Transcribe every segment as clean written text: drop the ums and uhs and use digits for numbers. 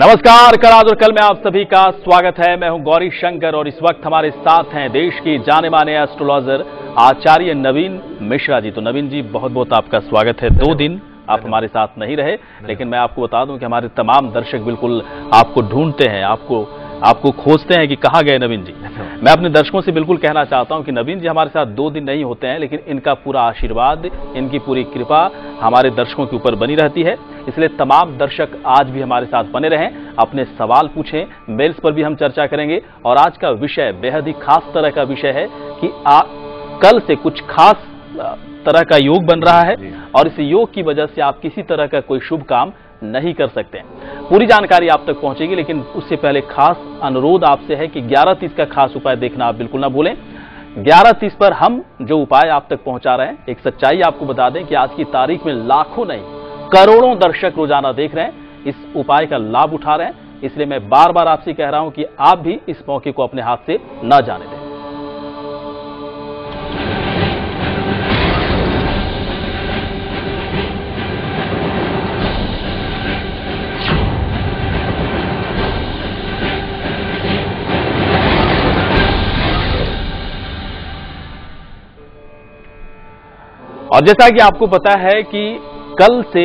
नमस्कार, कल आज और कल में आप सभी का स्वागत है। मैं हूं गौरी शंकर और इस वक्त हमारे साथ हैं देश की जाने माने एस्ट्रोलॉजर आचार्य नवीन मिश्रा जी। तो नवीन जी, बहुत बहुत आपका स्वागत है। 2 दिन आप हमारे साथ नहीं रहे, लेकिन मैं आपको बता दूं कि हमारे तमाम दर्शक बिल्कुल आपको ढूंढते हैं, आपको खोजते हैं कि कहाँ गए नवीन जी। मैं अपने दर्शकों से बिल्कुल कहना चाहता हूं कि नवीन जी हमारे साथ 2 दिन नहीं होते हैं, लेकिन इनका पूरा आशीर्वाद, इनकी पूरी कृपा हमारे दर्शकों के ऊपर बनी रहती है। इसलिए तमाम दर्शक आज भी हमारे साथ बने रहें, अपने सवाल पूछें, मेल्स पर भी हम चर्चा करेंगे। और आज का विषय बेहद ही खास तरह का विषय है कि कल से कुछ खास तरह का योग बन रहा है और इस योग की वजह से आप किसी तरह का कोई शुभ काम नहीं कर सकते। पूरी जानकारी आप तक पहुंचेगी, लेकिन उससे पहले खास अनुरोध आपसे है कि 11:30 का खास उपाय देखना आप बिल्कुल ना भूलें। 11:30 पर हम जो उपाय आप तक पहुंचा रहे हैं, एक सच्चाई आपको बता दें कि आज की तारीख में लाखों नहीं करोड़ों दर्शक रोजाना देख रहे हैं, इस उपाय का लाभ उठा रहे हैं। इसलिए मैं बार बार आपसे कह रहा हूं कि आप भी इस मौके को अपने हाथ से न जाने दें। और जैसा कि आपको पता है कि कल से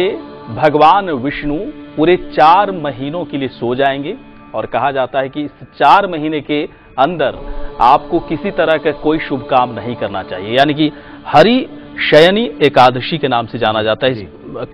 भगवान विष्णु पूरे 4 महीनों के लिए सो जाएंगे और कहा जाता है कि इस 4 महीने के अंदर आपको किसी तरह का कोई शुभ काम नहीं करना चाहिए, यानी कि हरि शयनी एकादशी के नाम से जाना जाता है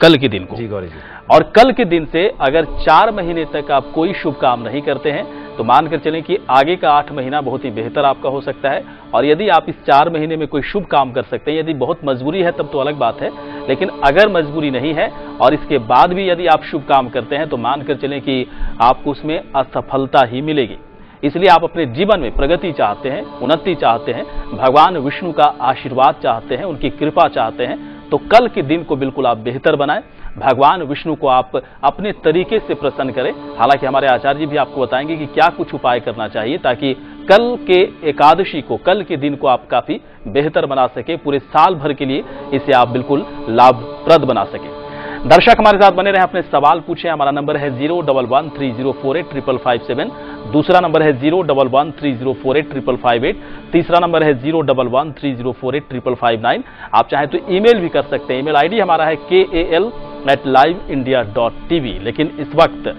कल के दिन को। जी गौरी जी। और कल के दिन से अगर 4 महीने तक आप कोई शुभ काम नहीं करते हैं तो मानकर चलें कि आगे का 8 महीना बहुत ही बेहतर आपका हो सकता है। और यदि आप इस 4 महीने में कोई शुभ काम कर सकते हैं, यदि बहुत मजबूरी है तब तो अलग बात है, लेकिन अगर मजबूरी नहीं है और इसके बाद भी यदि आप शुभ काम करते हैं तो मानकर चलें कि आपको उसमें असफलता ही मिलेगी। इसलिए आप अपने जीवन में प्रगति चाहते हैं, उन्नति चाहते हैं, भगवान विष्णु का आशीर्वाद चाहते हैं, उनकी कृपा चाहते हैं, तो कल के दिन को बिल्कुल आप बेहतर बनाएं। भगवान विष्णु को आप अपने तरीके से प्रसन्न करें। हालांकि हमारे आचार्य जी भी आपको बताएंगे कि क्या कुछ उपाय करना चाहिए ताकि कल के एकादशी को, कल के दिन को आप काफी बेहतर बना सके, पूरे साल भर के लिए इसे आप बिल्कुल लाभप्रद बना सके। दर्शक हमारे साथ बने रहे, अपने सवाल पूछें। हमारा नंबर है 01130485557। दूसरा नंबर है 01130485558। तीसरा नंबर है 01130485559। आप चाहें तो ईमेल भी कर सकते हैं। ईमेल आईडी हमारा है kal@liveindia.tv। लेकिन इस वक्त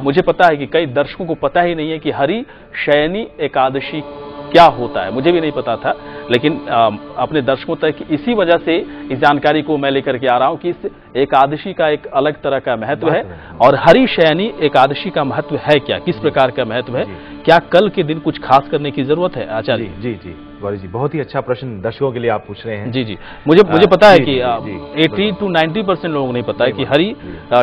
मुझे पता है कि कई दर्शकों को पता ही नहीं है कि हरि शयनी एकादशी क्या होता है। मुझे भी नहीं पता था, लेकिन अपने दर्शकों तक इसी वजह से इस जानकारी को मैं लेकर के आ रहा हूं कि इस एकादशी का एक अलग तरह का महत्व है। और हरि शयनी एकादशी का महत्व है क्या, किस प्रकार का महत्व है, क्या कल के दिन कुछ खास करने की जरूरत है आचार्य? जी जी गौरी जी, बहुत ही अच्छा प्रश्न दर्शकों के लिए आप पूछ रहे हैं। जी जी, मुझे पता है कि 80 to 90% लोगों को नहीं पता है कि हरि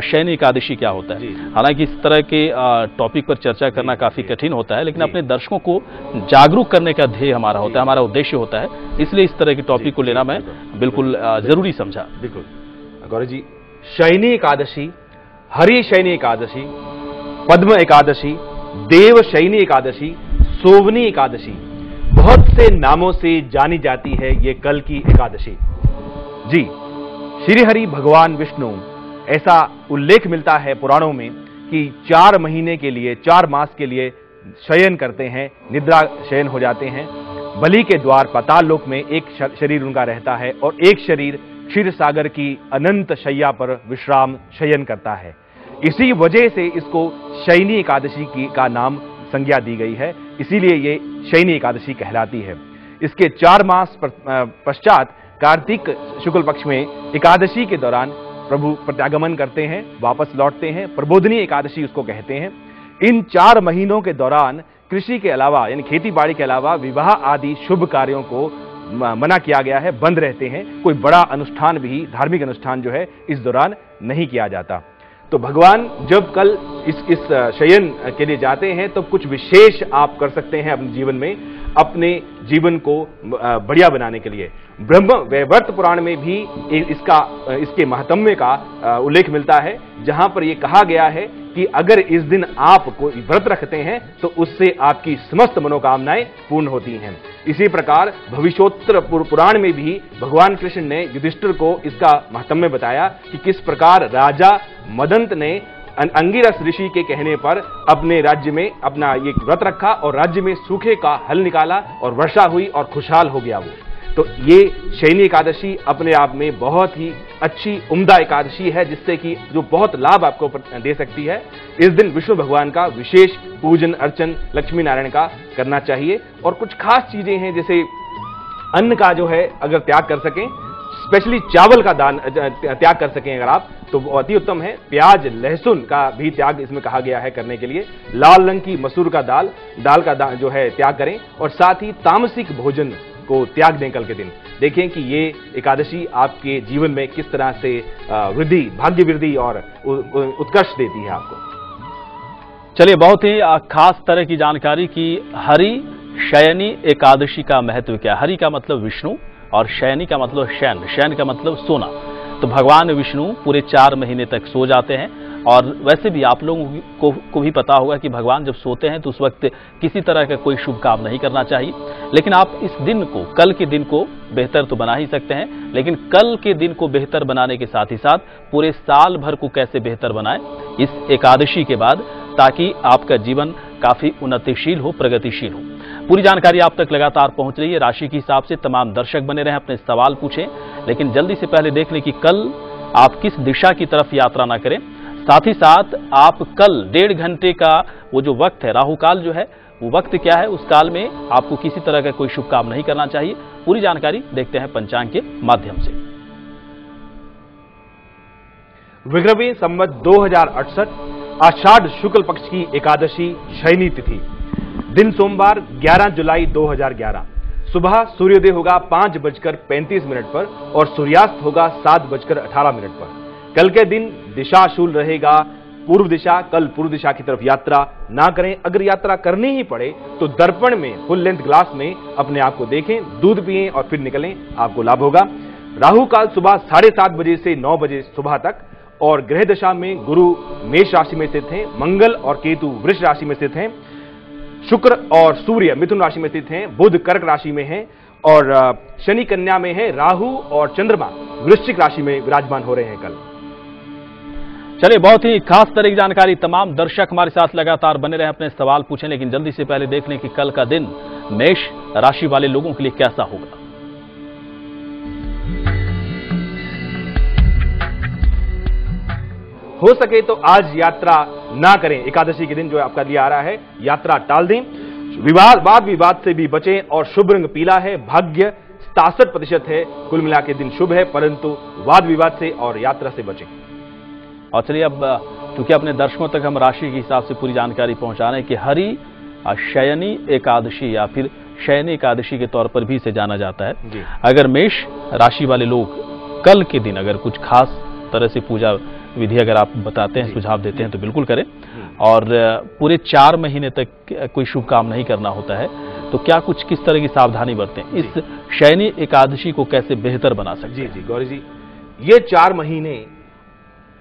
शयनी एकादशी क्या होता है। हालांकि इस तरह के टॉपिक पर चर्चा करना काफी कठिन होता है, लेकिन अपने दर्शकों को जागरूक करने का ध्येय हमारा होता है, हमारा उद्देश्य होता है। इसलिए इस तरह के टॉपिक को लेना मैं बिल्कुल जरूरी समझा। बिल्कुल गौरी जी, शयनी एकादशी, हरि शयनी एकादशी, पद्म एकादशी, देव शयनी एकादशी, सोवनी एकादशी, बहुत से नामों से जानी जाती है ये कल की एकादशी। जी, श्री हरि भगवान विष्णु, ऐसा उल्लेख मिलता है पुराणों में कि 4 महीने के लिए, 4 मास के लिए शयन करते हैं, निद्रा शयन हो जाते हैं। बलि के द्वार पाताल लोक में एक शरीर उनका रहता है और एक शरीर क्षीर सागर की अनंत शैया पर विश्राम शयन करता है। इसी वजह से इसको शयनी एकादशी का नाम संज्ञा दी गई है, इसीलिए ये शयनी एकादशी कहलाती है। इसके 4 मास पश्चात कार्तिक शुक्ल पक्ष में एकादशी के दौरान प्रभु प्रत्यागमन करते हैं, वापस लौटते हैं, प्रबोधनी एकादशी उसको कहते हैं। इन 4 महीनों के दौरान कृषि के अलावा, यानी खेती बाड़ी के अलावा, विवाह आदि शुभ कार्यों को मना किया गया है, बंद रहते हैं। कोई बड़ा अनुष्ठान भी, धार्मिक अनुष्ठान जो है, इस दौरान नहीं किया जाता। तो भगवान जब कल इस शयन के लिए जाते हैं तो कुछ विशेष आप कर सकते हैं अपने जीवन में, अपने जीवन को बढ़िया बनाने के लिए। ब्रह्म वैवर्त पुराण में भी इसके महात्म्य का उल्लेख मिलता है, जहां पर यह कहा गया है कि अगर इस दिन आप कोई व्रत रखते हैं तो उससे आपकी समस्त मनोकामनाएं पूर्ण होती हैं। इसी प्रकार भविष्योत्तर पुराण में भी भगवान कृष्ण ने युधिष्ठिर को इसका महात्म्य बताया कि किस प्रकार राजा मदंत ने अंगिरस ऋषि के कहने पर अपने राज्य में अपना ये व्रत रखा और राज्य में सूखे का हल निकाला और वर्षा हुई और खुशहाल हो गया वो। तो ये शयनी एकादशी अपने आप में बहुत ही अच्छी उम्दा एकादशी है, जिससे कि जो बहुत लाभ आपको दे सकती है। इस दिन विष्णु भगवान का विशेष पूजन अर्चन लक्ष्मी नारायण का करना चाहिए। और कुछ खास चीजें हैं, जैसे अन्न का जो है अगर त्याग कर सकें, स्पेशली चावल का दान त्याग कर सकें अगर आप, तो अति उत्तम है। प्याज लहसुन का भी त्याग इसमें कहा गया है करने के लिए। लाल रंग की मसूर का दाल का जो है त्याग करें, और साथ ही तामसिक भोजन को त्याग दें कल के दिन। देखें कि ये एकादशी आपके जीवन में किस तरह से वृद्धि, भाग्य वृद्धि और उत्कर्ष देती है आपको। चलिए, बहुत ही खास तरह की जानकारी की। हरि शयनी एकादशी का महत्व क्या? हरि का मतलब विष्णु और शयनी का मतलब शयन, शयन का मतलब सोना। तो भगवान विष्णु पूरे 4 महीने तक सो जाते हैं। और वैसे भी आप लोगों को भी पता होगा कि भगवान जब सोते हैं तो उस वक्त किसी तरह का कोई शुभ काम नहीं करना चाहिए। लेकिन आप इस दिन को, कल के दिन को बेहतर तो बना ही सकते हैं, लेकिन कल के दिन को बेहतर बनाने के साथ ही साथ पूरे साल भर को कैसे बेहतर बनाएं इस एकादशी के बाद, ताकि आपका जीवन काफी उन्नतिशील हो, प्रगतिशील हो। पूरी जानकारी आप तक लगातार पहुंच रही है राशि के हिसाब से। तमाम दर्शक बने रहें, अपने सवाल पूछें, लेकिन जल्दी से पहले देख लें कि कल आप किस दिशा की तरफ यात्रा ना करें। साथ ही साथ आप कल 1.5 घंटे का वो जो वक्त है, राहु काल जो है, वो वक्त क्या है, उस काल में आपको किसी तरह का कोई शुभ काम नहीं करना चाहिए। पूरी जानकारी देखते हैं पंचांग के माध्यम से। विक्रमी संवत 2068 आषाढ़ शुक्ल पक्ष की एकादशी शयनी तिथि, दिन सोमवार 11 जुलाई 2011। सुबह सूर्योदय होगा 5:35 पर और सूर्यास्त होगा 7:18 पर। कल के दिन दिशाशूल रहेगा पूर्व दिशा। कल पूर्व दिशा की तरफ यात्रा ना करें। अगर यात्रा करनी ही पड़े तो दर्पण में फुल लेंथ ग्लास में अपने आप को देखें, दूध पिएं और फिर निकलें, आपको लाभ होगा। राहु काल सुबह 7:30 बजे से 9 बजे सुबह तक, और ग्रह दशा में गुरु मेष राशि में स्थित हैं, मंगल और केतु वृष राशि में स्थित हैं, शुक्र और सूर्य मिथुन राशि में स्थित हैं, बुध कर्क राशि में है, और शनि कन्या में है, राहु और चंद्रमा वृश्चिक राशि में विराजमान हो रहे हैं कल। चलिए, बहुत ही खास तरह की जानकारी। तमाम दर्शक हमारे साथ लगातार बने रहे, अपने सवाल पूछें, लेकिन जल्दी से पहले देख लें कि कल का दिन मेष राशि वाले लोगों के लिए कैसा होगा। हो सके तो आज यात्रा ना करें। एकादशी के दिन जो आपका लिए आ रहा है, यात्रा टाल दें। वाद विवाद से भी बचें, और शुभ रंग पीला है। भाग्य 67% है। कुल मिला के दिन शुभ है, परंतु वाद विवाद से और यात्रा से बचें। और चलिए, अब क्योंकि अपने दर्शकों तक हम राशि के हिसाब से पूरी जानकारी पहुंचा रहे हैं कि हरि शयनी एकादशी या फिर शयनी एकादशी के तौर पर भी इसे जाना जाता है। अगर मेष राशि वाले लोग कल के दिन अगर कुछ खास तरह से पूजा विधि अगर आप बताते हैं, सुझाव देते हैं, तो बिल्कुल करें। और पूरे 4 महीने तक कोई शुभ काम नहीं करना होता है, तो क्या कुछ किस तरह की सावधानी बरतें, इस शयनी एकादशी को कैसे बेहतर बना सकते हैं? जी गौरी जी, ये 4 महीने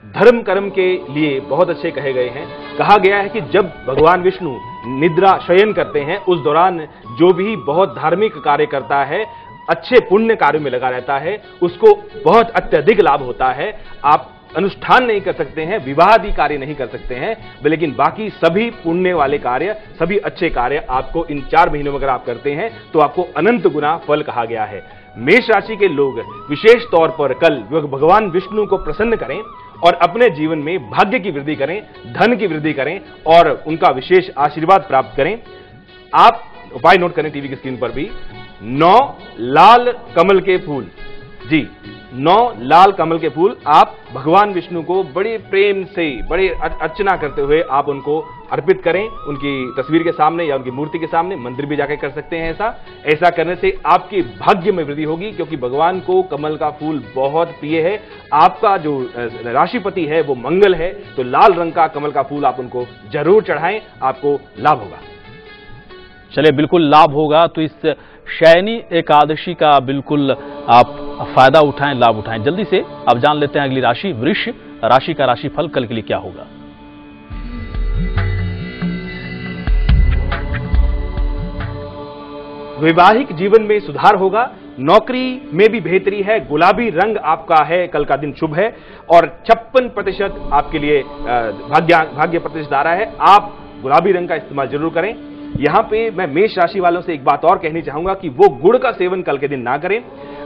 धर्म कर्म के लिए बहुत अच्छे कहे गए हैं। कहा गया है कि जब भगवान विष्णु निद्रा शयन करते हैं, उस दौरान जो भी बहुत धार्मिक कार्य करता है, अच्छे पुण्य कार्यों में लगा रहता है, उसको बहुत अत्यधिक लाभ होता है। आप अनुष्ठान नहीं कर सकते हैं, विवाह आदि कार्य नहीं कर सकते हैं, लेकिन बाकी सभी पुण्य वाले कार्य, सभी अच्छे कार्य आपको इन 4 महीनों में अगर आप करते हैं तो आपको अनंत गुना फल कहा गया है। मेष राशि के लोग विशेष तौर पर कल भगवान विष्णु को प्रसन्न करें और अपने जीवन में भाग्य की वृद्धि करें, धन की वृद्धि करें और उनका विशेष आशीर्वाद प्राप्त करें। आप उपाय नोट करें टीवी की स्क्रीन पर भी। 9 लाल कमल के फूल, जी 9 लाल कमल के फूल आप भगवान विष्णु को बड़े प्रेम से, बड़े अर्चना करते हुए आप उनको अर्पित करें, उनकी तस्वीर के सामने या उनकी मूर्ति के सामने। मंदिर भी जाकर कर सकते हैं ऐसा करने से आपके भाग्य में वृद्धि होगी, क्योंकि भगवान को कमल का फूल बहुत प्रिय है। आपका जो राशिपति है वो मंगल है, तो लाल रंग का कमल का फूल आप उनको जरूर चढ़ाएं, आपको लाभ होगा। चलिए, बिल्कुल लाभ होगा। तो इस शयनी एकादशी का बिल्कुल आप फायदा उठाएं, लाभ उठाएं। जल्दी से अब जान लेते हैं अगली राशि, वृष राशि का राशिफल कल के लिए क्या होगा। वैवाहिक जीवन में सुधार होगा। नौकरी में भी बेहतरी है, गुलाबी रंग आपका है, कल का दिन शुभ है और 56% आपके लिए भाग्य प्रतिशत आ रहा है। आप गुलाबी रंग का इस्तेमाल जरूर करें। यहां पे मैं मेष राशि वालों से एक बात और कहनी चाहूंगा कि वो गुड़ का सेवन कल के दिन ना करें।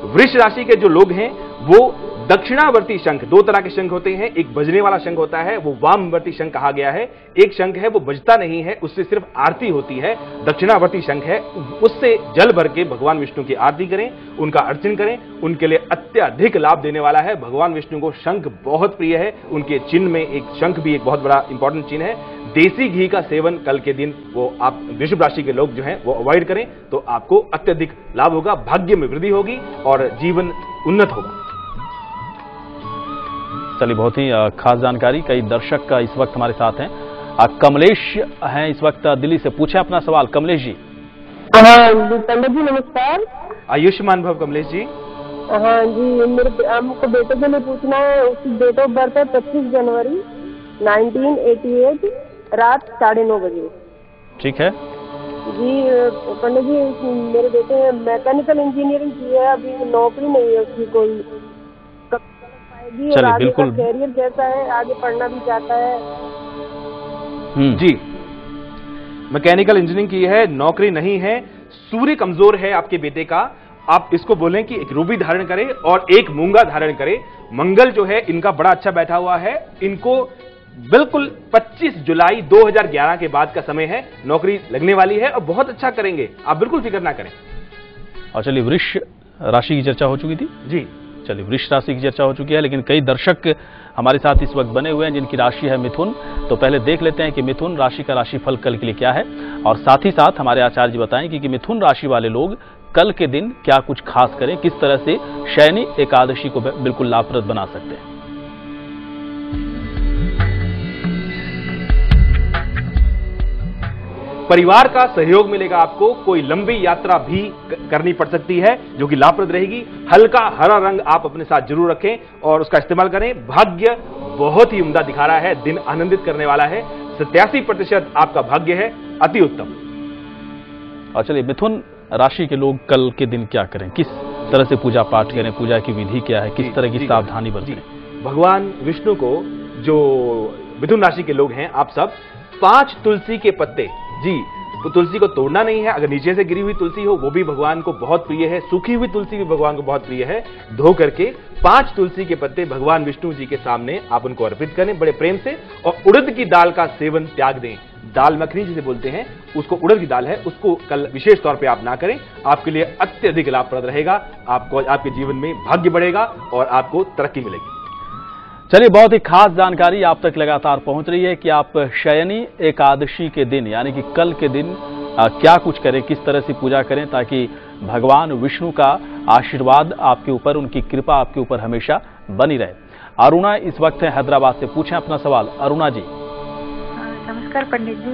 वृष राशि के जो लोग हैं वो दक्षिणावर्ती शंख, दो तरह के शंख होते हैं, एक बजने वाला शंख होता है, वो वामवर्ती शंख कहा गया है। एक शंख है वो बजता नहीं है, उससे सिर्फ आरती होती है, दक्षिणावर्ती शंख है, उससे जल भर के भगवान विष्णु की आरती करें, उनका अर्चन करें, उनके लिए अत्यधिक लाभ देने वाला है। भगवान विष्णु को शंख बहुत प्रिय है, उनके चिन्ह में एक शंख भी एक बहुत बड़ा इंपॉर्टेंट चिन्ह है। देसी घी का सेवन कल के दिन वो आप वृषभ राशि के लोग जो हैं वो अवॉइड करें तो आपको अत्यधिक लाभ होगा, भाग्य में वृद्धि होगी और जीवन उन्नत होगा। चलिए, बहुत ही खास जानकारी। कई दर्शक इस वक्त हमारे साथ हैं। कमलेश हैं इस वक्त दिल्ली से, पूछे अपना सवाल कमलेश जी। पंडित जी नमस्कार। आयुष्मान भव कमलेश जी। हाँ जी, मेरे हमको बेटे के लिए पूछना है। उसकी डेट ऑफ बर्थ है 25 जनवरी 1988 रात 9:30 बजे। ठीक है जी पंडित जी, मेरे बेटे ने मैकेनिकल इंजीनियरिंग की है, अभी नौकरी नहीं है उसकी कोई, कब पाएगी और आगे का कैरियर कैसा है, आगे पढ़ना भी चाहता है। जी, मैकेनिकल इंजीनियरिंग की है, नौकरी नहीं है, सूर्य कमजोर है आपके बेटे का। आप इसको बोलें कि एक रूबी धारण करे और एक मूंगा धारण करे। मंगल जो है इनका बड़ा अच्छा बैठा हुआ है, इनको बिल्कुल 25 जुलाई 2011 के बाद का समय है, नौकरी लगने वाली है और बहुत अच्छा करेंगे, आप बिल्कुल फिक्र ना करें। और चलिए, वृष राशि की चर्चा हो चुकी थी जी। चलिए, वृष राशि की चर्चा हो चुकी है, लेकिन कई दर्शक हमारे साथ इस वक्त बने हुए हैं जिनकी राशि है मिथुन। तो पहले देख लेते हैं कि मिथुन राशि का राशिफल कल के लिए क्या है, और साथ ही साथ हमारे आचार्य जी बताएं कि मिथुन राशि वाले लोग कल के दिन क्या कुछ खास करें, किस तरह से शयनी एकादशी को बिल्कुल लाभप्रद बना सकते हैं। परिवार का सहयोग मिलेगा आपको, कोई लंबी यात्रा भी करनी पड़ सकती है जो कि लाभप्रद रहेगी। हल्का हरा रंग आप अपने साथ जरूर रखें और उसका इस्तेमाल करें। भाग्य बहुत ही उम्दा दिखा रहा है, दिन आनंदित करने वाला है, 87% आपका भाग्य है, अति उत्तम। और चलिए, मिथुन राशि के लोग कल के दिन क्या करें, किस तरह से पूजा पाठ करें, पूजा की विधि क्या है, किस तरह की सावधानी बरतें? भगवान विष्णु को जो मिथुन राशि के लोग हैं आप सब 5 तुलसी के पत्ते, जी तो तुलसी को तोड़ना नहीं है, अगर नीचे से गिरी हुई तुलसी हो वो भी भगवान को बहुत प्रिय है, सूखी हुई तुलसी भी भगवान को बहुत प्रिय है, धो करके 5 तुलसी के पत्ते भगवान विष्णु जी के सामने आप उनको अर्पित करें बड़े प्रेम से, और उड़द की दाल का सेवन त्याग दें। दाल मखनी जिसे बोलते हैं उसको, उड़द की दाल है, उसको कल विशेष तौर पे आप ना करें, आपके लिए अत्यधिक लाभप्रद रहेगा, आपको आपके जीवन में भाग्य बढ़ेगा और आपको तरक्की मिलेगी। चलिए, बहुत ही खास जानकारी आप तक लगातार पहुंच रही है कि आप शयनी एकादशी के दिन यानी कि कल के दिन क्या कुछ करें, किस तरह से पूजा करें ताकि भगवान विष्णु का आशीर्वाद आपके ऊपर, उनकी कृपा आपके ऊपर हमेशा बनी रहे। अरुणा इस वक्त है हैदराबाद से, पूछें अपना सवाल अरुणा जी। नमस्कार पंडित जी,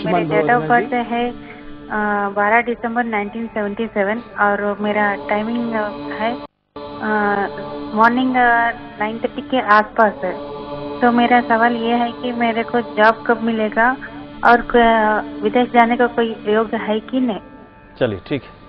मेरी डेट ऑफ बर्थ है 12 दिसंबर 1977 और मेरा टाइमिंग है मॉर्निंग 9:30 के आसपास है। तो मेरा सवाल ये है कि मेरे को जॉब कब मिलेगा और विदेश जाने का कोई योग है कि नहीं? चलिए ठीक है।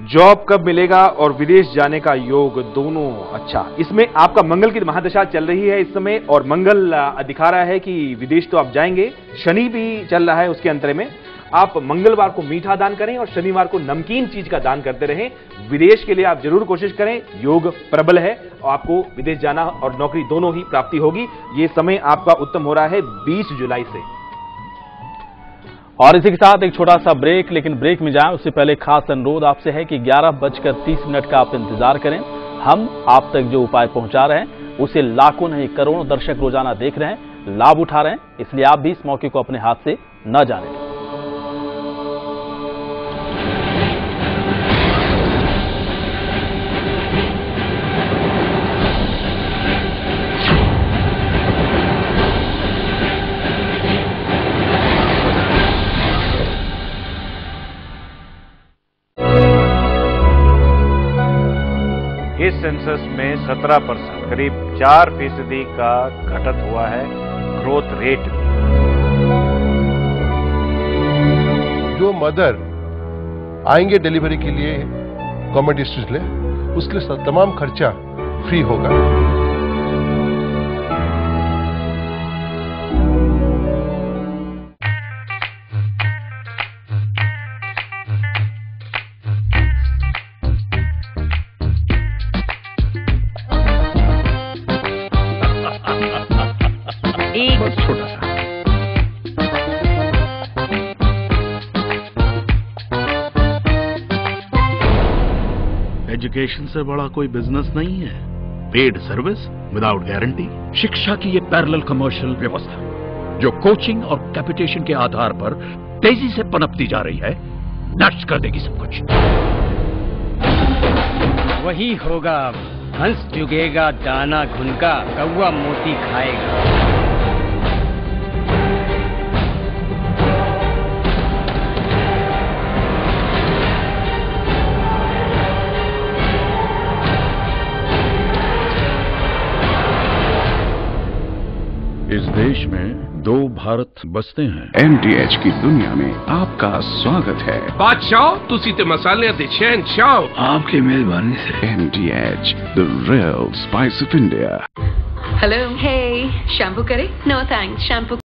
जॉब कब मिलेगा और विदेश जाने का योग दोनों, अच्छा, इसमें आपका मंगल की महादशा चल रही है इस समय और मंगल दिखा रहा है कि विदेश तो आप जाएंगे, शनि भी चल रहा है उसके अंतरे में। आप मंगलवार को मीठा दान करें और शनिवार को नमकीन चीज का दान करते रहें। विदेश के लिए आप जरूर कोशिश करें, योग प्रबल है और आपको विदेश जाना और नौकरी दोनों ही प्राप्ति होगी। ये समय आपका उत्तम हो रहा है 20 जुलाई से। और इसी के साथ एक छोटा सा ब्रेक, लेकिन ब्रेक में जाएं उससे पहले खास अनुरोध आपसे है कि 11:30 का आप इंतजार करें। हम आप तक जो उपाय पहुंचा रहे हैं उसे लाखों नहीं करोड़ों दर्शक रोजाना देख रहे हैं, लाभ उठा रहे हैं, इसलिए आप भी इस मौके को अपने हाथ से न जाने दें। इस सेंसस में 17% करीब 4% का घटत हुआ है ग्रोथ रेट। जो मदर आएंगे डिलीवरी के लिए गवर्नमेंट इंस्टीट्यूट ले, उसके लिए तमाम खर्चा फ्री होगा। बस छोटा सा। एजुकेशन से बड़ा कोई बिजनेस नहीं है। Paid service without guarantee. शिक्षा की ये पैरेलल कमर्शियल व्यवस्था जो कोचिंग और कैपिटेशन के आधार पर तेजी से पनपती जा रही है, नष्ट कर देगी सब कुछ। वही होगा, हंस चुगेगा दाना घुनका, कौवा मोती खाएगा। इस देश में 2 भारत बसते हैं। MDH की दुनिया में आपका स्वागत है। बादशाह तुसी ते मसाले ते शहंशाह आपकी मेहरबानी से। MDH, the real spice of India. Hello, hey, shampoo करे? No thanks, shampoo